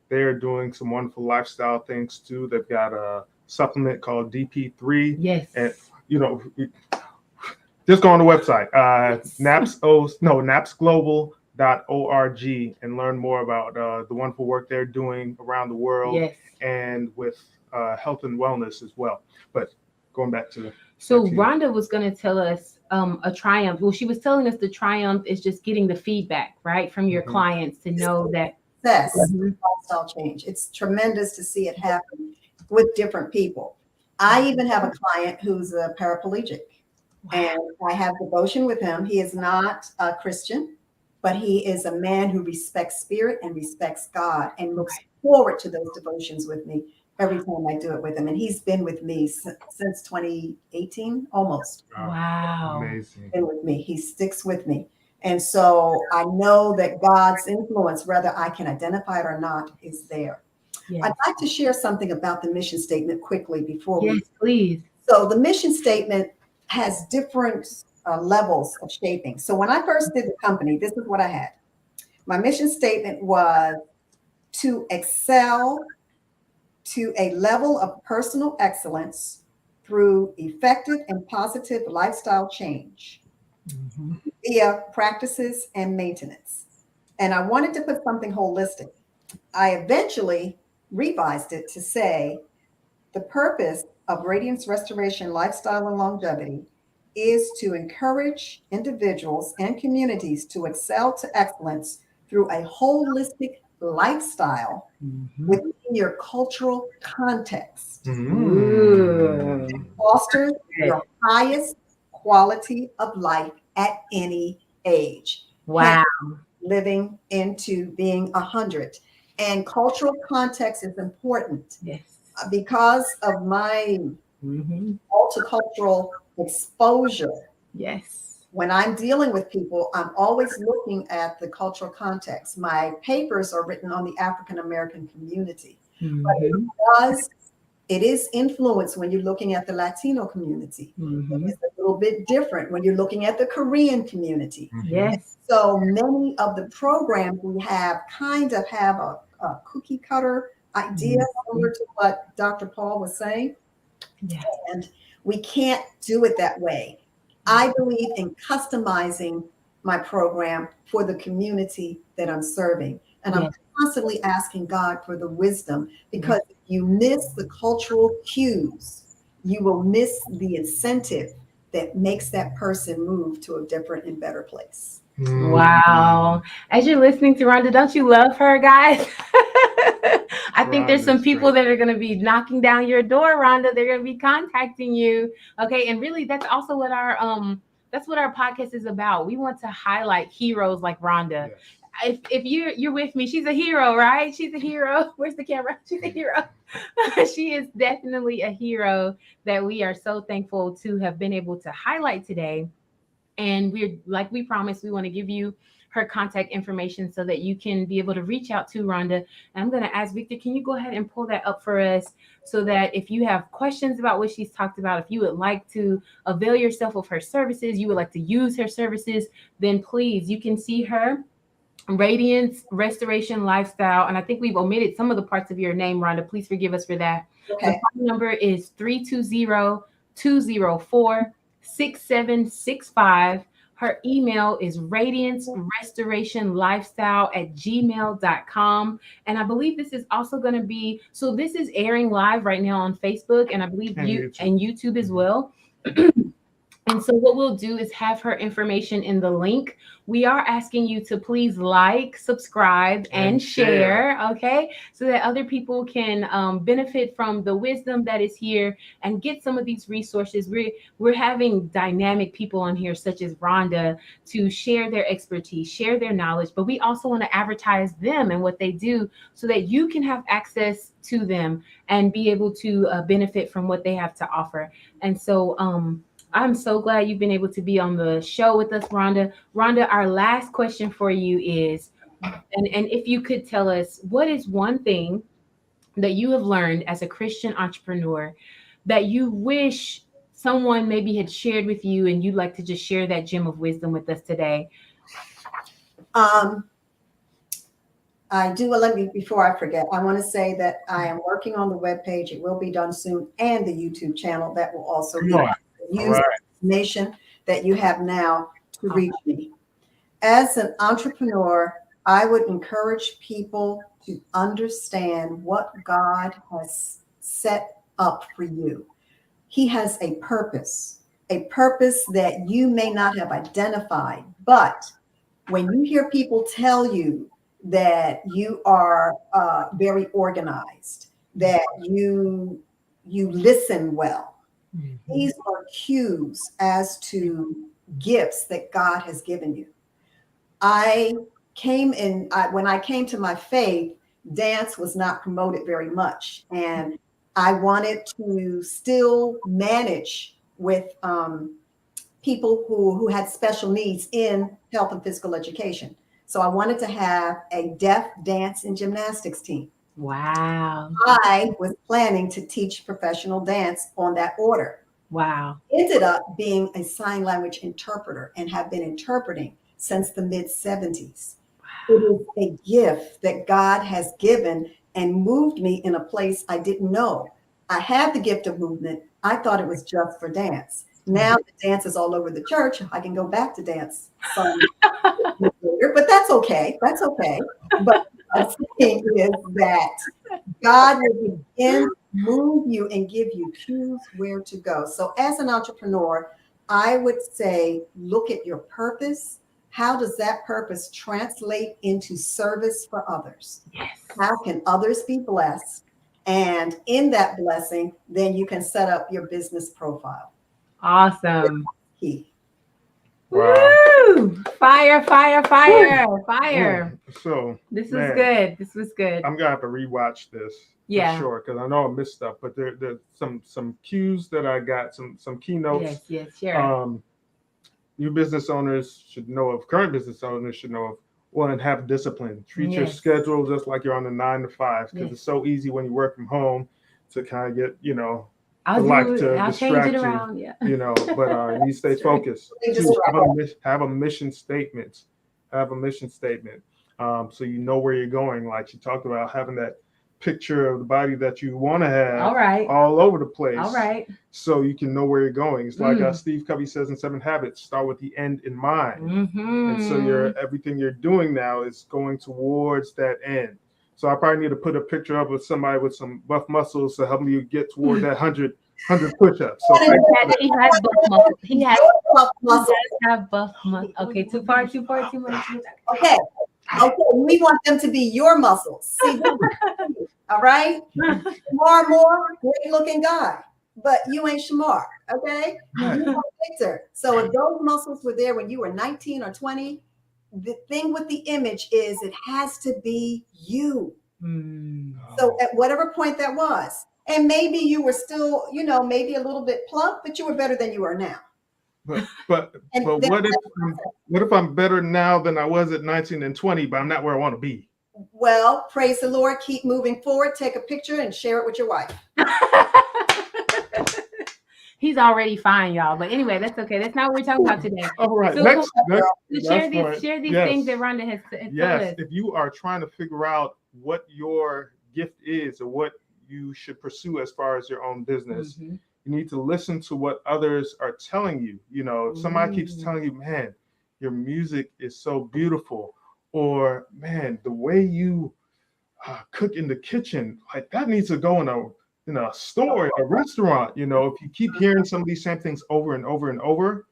they're doing some wonderful lifestyle things too. They've got a supplement called DP3. Yes. And, just go on the website, napsglobal.org, and learn more about the wonderful work they're doing around the world and with health and wellness as well. But going back to Rhonda was going to tell us a triumph. Well, she was telling us the triumph is just getting the feedback, right, from your clients to know that lifestyle change. It's tremendous to see it happen with different people. I even have a client who's a paraplegic, and I have devotion with him. He is not a Christian, but he is a man who respects spirit and respects God and looks forward to those devotions with me every time I do it with him. And he's been with me since 2018, almost. Wow. Amazing. Been with me. He sticks with me. And so I know that God's influence, whether I can identify it or not, is there. I'd like to share something about the mission statement quickly before we. Yes, please. So the mission statement has different levels of shaping. So when I first did the company, this is what I had. My mission statement was to excel to a level of personal excellence through effective and positive lifestyle change via practices and maintenance. And I wanted to put something holistic. I eventually revised it to say the purpose of Radiance Restoration Lifestyle and Longevity is to encourage individuals and communities to excel to excellence through a holistic lifestyle within your cultural context. It fosters your highest quality of life at any age. Wow. Living into being 100. And cultural context is important. Yes. Because of my multicultural exposure. Yes. When I'm dealing with people, I'm always looking at the cultural context. My papers are written on the African American community. But it is influenced when you're looking at the Latino community. It's a little bit different when you're looking at the Korean community. Yes. So many of the programs we have kind of have a cookie cutter idea, similar to what Dr. Paul was saying. And we can't do it that way. I believe in customizing my program for the community that I'm serving. And I'm constantly asking God for the wisdom, because if you miss the cultural cues, you will miss the incentive that makes that person move to a different and better place. Wow. As you're listening to Rhonda, don't you love her, guys? I think there's some people that are going to be knocking down your door, Rhonda. They're going to be contacting you. Okay. And really, that's also what our podcast is about. We want to highlight heroes like Rhonda. if you're with me, she's a hero, right? She's a hero. Where's the camera? She's a hero. She is definitely a hero that we are so thankful to have been able to highlight today. And we're like we promised, we want to give you her contact information so that you can be able to reach out to Rhonda. And I'm going to ask Victor, can you go ahead and pull that up for us so that if you have questions about what she's talked about, if you would like to avail yourself of her services, you would like to use her services, then please, you can see her Radiance Restoration Lifestyle. And I think we've omitted some of the parts of your name, Rhonda. Please forgive us for that. Okay. The phone number is 320-204-6765. Her email is radiancerestorationlifestyle@gmail.com. And I believe this is also going to be, so this is airing live right now on Facebook, and I believe and YouTube as well. And so what we'll do is have her information in the link. We are asking you to please like, subscribe, and share, okay? So that other people can benefit from the wisdom that is here and get some of these resources. We're having dynamic people on here, such as Rhonda, to share their expertise, share their knowledge, but we also want to advertise them and what they do so that you can have access to them and be able to benefit from what they have to offer. And so, I'm so glad you've been able to be on the show with us, Rhonda. Rhonda, our last question for you is, and if you could tell us, what is one thing that you have learned as a Christian entrepreneur that you wish someone maybe had shared with you and you'd like to just share that gem of wisdom with us today? I do. Well, let me, before I forget, I want to say that I am working on the webpage. It will be done soon, and the YouTube channel that will also be use information that you have now to reach me. As an entrepreneur, I would encourage people to understand what God has set up for you. He has a purpose that you may not have identified. But when you hear people tell you that you are very organized, that you listen well, these are cues as to gifts that God has given you. When I came to my faith, dance was not promoted very much. And I wanted to still manage with people who had special needs in health and physical education. So I wanted to have a deaf dance and gymnastics team. Wow. I was planning to teach professional dance on that order. Wow. Ended up being a sign language interpreter and have been interpreting since the mid-70s. It is a gift that God has given and moved me in a place I didn't know. I had the gift of movement. I thought it was just for dance. Now the dance is all over the church. I can go back to dance later, but that's okay. That's okay. But the thing is that God will begin to move you and give you cues where to go. So as an entrepreneur, I would say, look at your purpose. How does that purpose translate into service for others? Yes. How can others be blessed? And in that blessing, then you can set up your business profile. Awesome. Key. Wow. Woo! Fire. So this was good. This was good. I'm gonna have to rewatch this for sure, because I know I missed stuff, but there's some cues that I got, some keynotes. Yes, sure. New business owners should know of, current business owners should know of, one, have discipline. Treat your schedule just like you're on a 9 to 5, because it's so easy when you work from home to kind of get, I'll distract change it around. But you need to stay focused. Have a mission statement. So you know where you're going. Like she talked about, having that picture of the body that you want to have all over the place. All right. So you can know where you're going. It's like Steve Covey says in 7 Habits, start with the end in mind. And so everything you're doing now is going towards that end. So I probably need to put a picture up of somebody with some buff muscles to help me get toward that 100 push-ups. So he has buff muscles. He does have buff muscles. Okay, too much. Okay, we want them to be your muscles. See, all right? More great-looking guy, but you ain't Shamar, okay? You are Victor. So if those muscles were there when you were 19 or 20, the thing with the image is it has to be you. Mm. So at whatever point that was, and maybe you were still, maybe a little bit plump, but you were better than you are now. But And but what if I'm better now than I was at 19 and 20, but I'm not where I want to be? well, praise the Lord, keep moving forward, take a picture and share it with your wife. He's already fine, y'all. But anyway, that's okay. That's not what we're talking about today. All right, So next share these things that Rhonda has told us. If you are trying to figure out what your gift is or what you should pursue as far as your own business, you need to listen to what others are telling you. If somebody keeps telling you, man, your music is so beautiful, or man, the way you cook in the kitchen, like that needs to go in a store, a restaurant. If you keep hearing some of these same things over and over and over,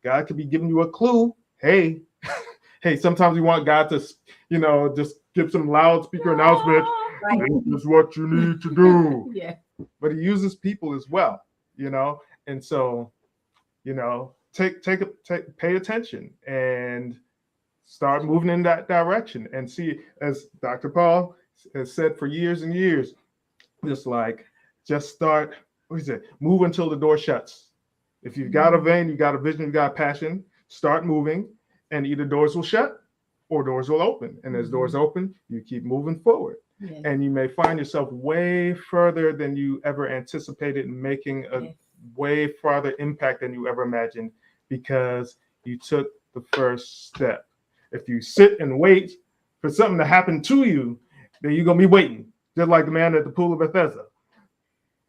God could be giving you a clue. Hey, sometimes you want God to, just give some loudspeaker announcement. This is what you need to do. Yeah. But he uses people as well, and so, pay attention and start moving in that direction and see, as Dr. Paul has said for years and years, just start, move until the door shuts. If you've got a vein, you've got a vision, you've got a passion, start moving, and either doors will shut or doors will open. And as doors open, you keep moving forward. Yes. And you may find yourself way further than you ever anticipated, making a way farther impact than you ever imagined, because you took the first step. If you sit and wait for something to happen to you, then you're going to be waiting, just like the man at the pool of Bethesda.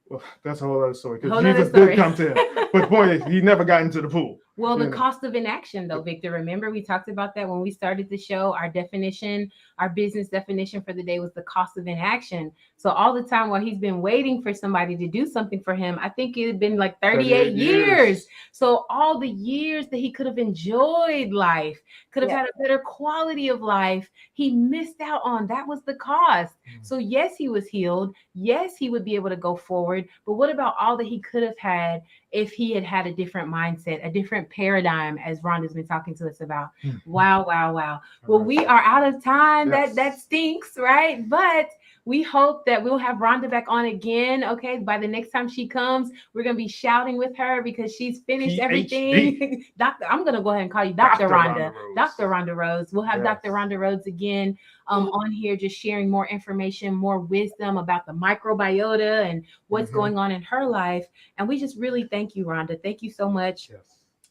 Well, that's a whole other story, because Jesus did come to him. But boy, he never got into the pool. Well, the cost of inaction, though, Victor, remember we talked about that when we started the show. Our definition, our business definition for the day was the cost of inaction. So all the time while he's been waiting for somebody to do something for him, I think it had been like 38 years. So all the years that he could have enjoyed life, could have had a better quality of life, he missed out on. That was the cost. So yes, he was healed. Yes, he would be able to go forward. But what about all that he could have had if he had had a different mindset, a different paradigm, as Rhonda's been talking to us about? Wow. Well, we are out of time. Yes. That stinks, right? But we hope that we'll have Rhonda back on again. Okay, by the next time she comes, we're gonna be shouting with her because she's finished everything. Doctor, I'm gonna go ahead and call you Dr. Ronda. Dr. Ronda Rose. We'll have Dr. Ronda Rose again on here, just sharing more information, more wisdom about the microbiota and what's going on in her life. And we just really thank you, Rhonda. Thank you so much.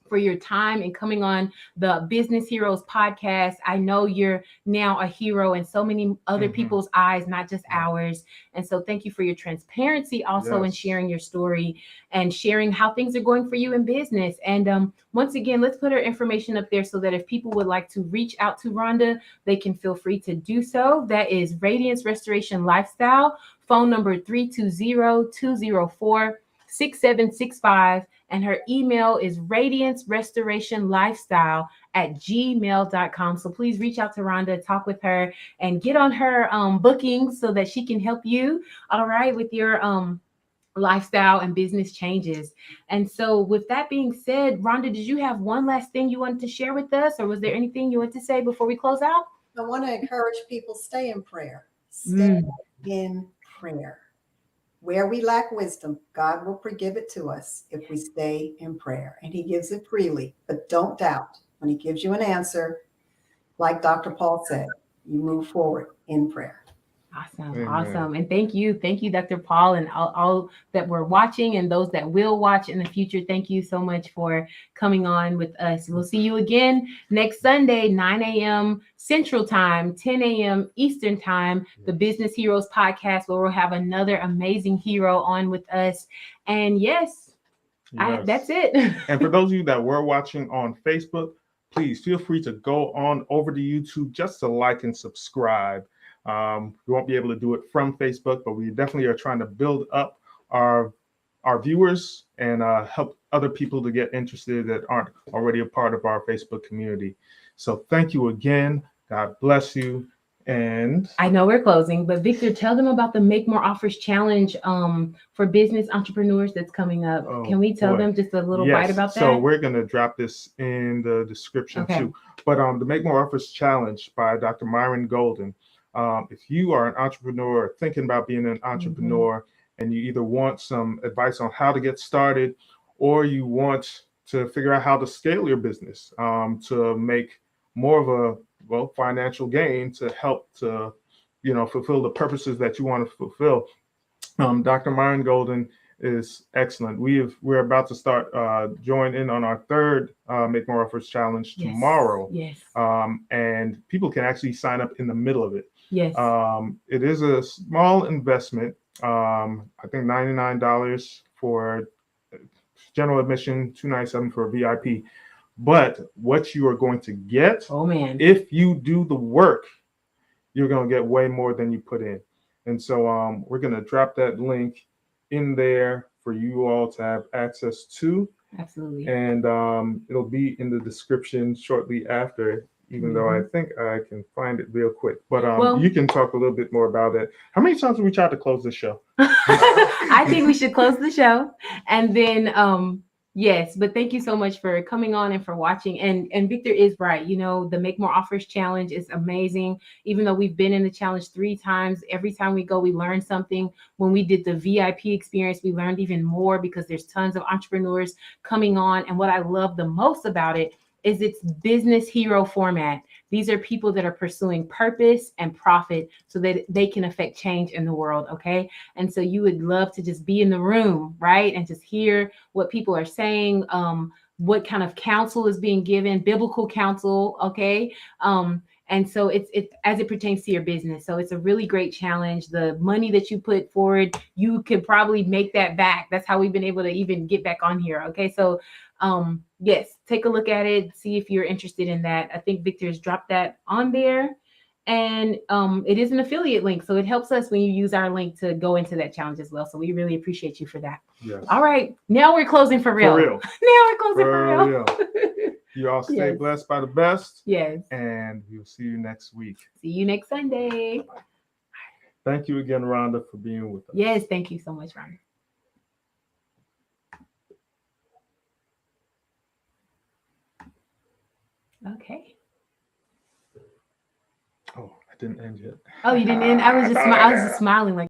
For your time and coming on the Business Heroes podcast. I know you're now a hero in so many other people's eyes, not just ours. And so thank you for your transparency also in sharing your story and sharing how things are going for you in business. And once again, let's put her information up there so that if people would like to reach out to Rhonda, they can feel free to do so. That is Radiance Restoration Lifestyle, phone number 320-204-6765. And her email is radiancerestorationlifestyle@gmail.com. So please reach out to Rhonda, talk with her, and get on her bookings so that she can help you, all right, with your lifestyle and business changes. And so with that being said, Rhonda, did you have one last thing you wanted to share with us, or was there anything you want to say before we close out? I want to encourage people, stay in prayer. Stay in prayer. Where we lack wisdom, God will give it to us if we stay in prayer. And he gives it freely. But don't doubt. When he gives you an answer, like Dr. Paul said, you move forward in prayer. Awesome. And thank you, Dr. Paul, and all that were watching and those that will watch in the future. Thank you so much for coming on with us. We'll see you again next Sunday, 9 a.m. Central Time, 10 a.m. Eastern Time, the Business Heroes podcast, where we'll have another amazing hero on with us. And that's it. And for those of you that were watching on Facebook, please feel free to go on over to YouTube just to like and subscribe. We won't be able to do it from Facebook, but we definitely are trying to build up our viewers and help other people to get interested that aren't already a part of our Facebook community. So thank you again. God bless you. And I know we're closing, but Victor, tell them about the Make More Offers Challenge for business entrepreneurs that's coming up. oh Can we tell boy, them just a little bite yes. about So that? we're gonna drop this in the description Okay. too. But the Make More Offers Challenge by Dr. Myron Golden. If you are an entrepreneur or thinking about being an entrepreneur, and you either want some advice on how to get started, or you want to figure out how to scale your business to make more of a financial gain to help to fulfill the purposes that you want to fulfill. Dr. Myron Golden is excellent. We're about to start join in on our third Make More Offers Challenge Yes. tomorrow. Yes. And people can actually sign up in the middle of it. Yes. It is a small investment. I think $99 for general admission, $297 for VIP. But what you are going to get, Oh man. if you do the work, you're going to get way more than you put in. And so we're going to drop that link in there for you all to have access to. Absolutely. And it'll be in the description shortly after, even though I think I can find it real quick. But you can talk a little bit more about it. How many times have we tried to close the show? I think we should close the show. And then yes, but thank you so much for coming on and for watching. And Victor is right. You know, the Make More Offers Challenge is amazing. Even though we've been in the challenge 3 times, every time we go, we learn something. When we did the VIP experience, we learned even more because there's tons of entrepreneurs coming on. And what I love the most about it is its business hero format. These are people that are pursuing purpose and profit so that they can affect change in the world. Okay. And so you would love to just be in the room, right? And just hear what people are saying, what kind of counsel is being given, biblical counsel. Okay. And so it's as it pertains to your business. So it's a really great challenge. The money that you put forward, you could probably make that back. That's how we've been able to even get back on here. Okay. So yes, take a look at it, see if you're interested in that. I think Victor's dropped that on there. And it is an affiliate link. So it helps us when you use our link to go into that challenge as well. So we really appreciate you for that. Yes. All right. Now we're closing for real. For real. Now we're closing for real. You all stay blessed by the best. Yes. And we'll see you next week. See you next Sunday. Thank you again, Rhonda, for being with us. Yes. Thank you so much, Rhonda. Okay. Oh, I didn't end yet. Oh, you didn't end? I was just smiling like